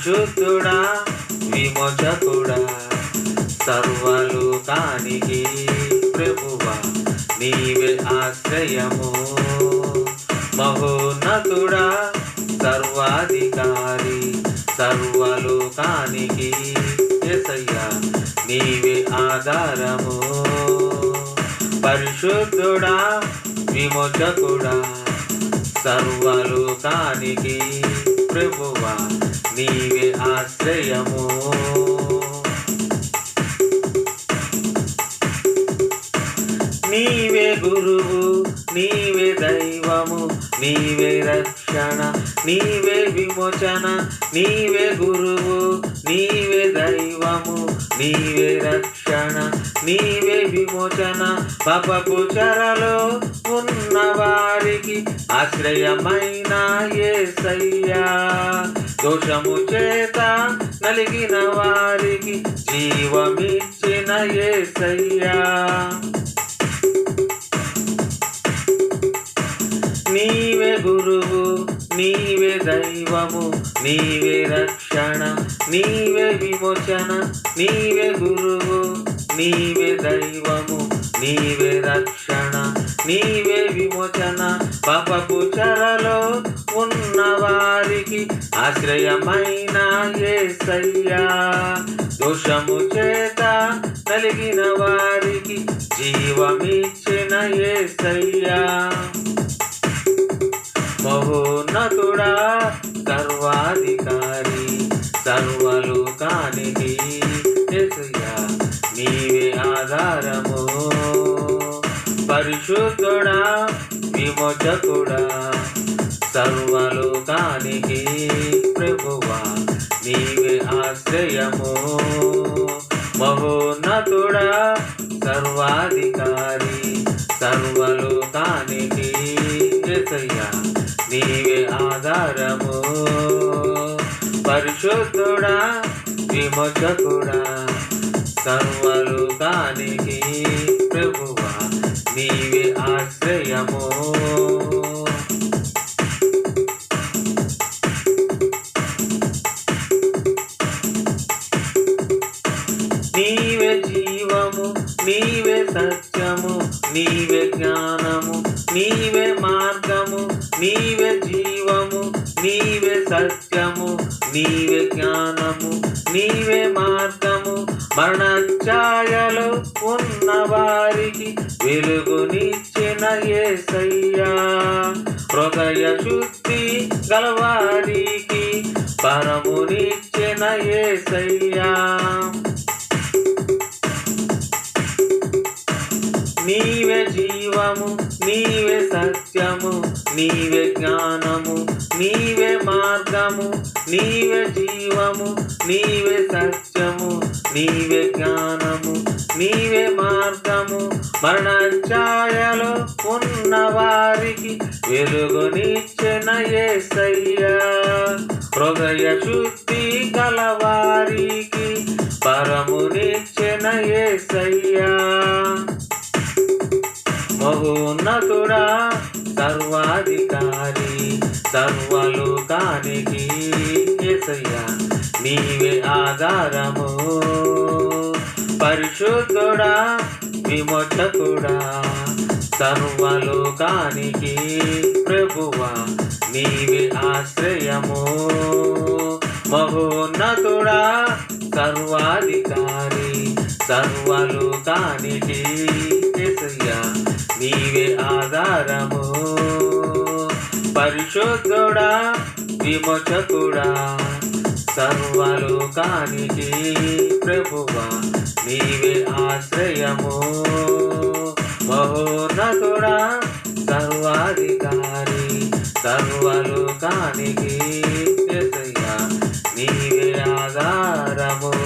పరిశుద్ధుడా విమోచకుడా సర్వలోకానికి ప్రభువా నీవే ఆశ్రయము. మహోన్నతుడా సర్వాధికారి సర్వలోకానికి యేసయ్యా నీవే ఆధారము. పరిశుద్ధుడా విమోచకుడా సర్వలోకానికి ప్రభువా నీవే ఆశ్రయము. నీవే గురువు నీవే దైవము నీవే రక్షణ నీవే విమోచన. నీవే గురువు నీవే దైవము నీవే రక్షణ నీవే విమోచన. పాపపు చెరలో ఉన్న వారికి ఆశ్రయమైన యేసయ్యా. దోషము చేత నలిగిన వారికి జీవమిచ్చిన యేసయ్యా. నీవే గురువు నీవే దైవము నీవే రక్షణ నీవే విమోచన. నీవే గురువు నీవే దైవము నీవే రక్షణ నీవే విమోచన. పాపపు చెరలో ఉన్న వారికి ఆశ్రయమైన యేసయ్యా. దోషము చేత నలిగిన వారికి జీవమిచ్చిన యేసయ్యా. మహోన్నతుడా సర్వాధికారి సర్వలోకానికి యేసయ్యా నీవే ఆధారము. పరిశుద్ధుడా విమోచకుడా సర్వలోకానికి ప్రభువా నీవే ఆశ్రయము. మహోన్నతుడా సర్వాధికారి సర్వలోకానికి యేసయ్యా నీవే ఆధారము. పరిశుద్ధుడా విమోచకుడా సర్వలోకానికి ప్రభువా నీవే ఆశ్రయము. నీవే జీవము నీవే సత్యము నీవే జ్ఞానము నీవే మార్గము. నీవే జీవము నీవే సత్యము నీవే జ్ఞానము నీవే మార్గము. మరణఛాయలో ఉన్న వారికి వెలుగునిచ్చిన యేసయ్యా. హృదయ శుద్ధి గలవారికి పరమునిచ్చిన యేసయ్యా. నీవే జీవము నీవే సత్యము నీవే జ్ఞానము నీవే మార్గము. నీవే జీవము నీవే సత్యము నీవే జ్ఞానము నీవే మార్గము. మరణఛాయలో ఉన్న వారికి వెలుగునిచ్చిన యేసయ్యా. హృదయ శుద్ధి గలవారికి పరమునిచ్చిన యేసయ్యా. మహోన్నతుడా సర్వాధికారి సర్వలోకానికి యేసయ్యా నీవే ఆధారము. పరిశుద్ధుడా విమోచకుడా సర్వలోకానికి ప్రభువా నీవే ఆశ్రయము. మహోన్నతుడా సర్వాధికారి సర్వలోకానికి యేసయ్యా నీవే ఆధారము. పరిశుద్ధుడా విమోచకుడా సర్వలోకానికి ప్రభువా నీవే ఆశ్రయము. మహోన్నతుడా సర్వాధికారి సర్వలోకానికి యేసయ్యా నీవే ఆధారము.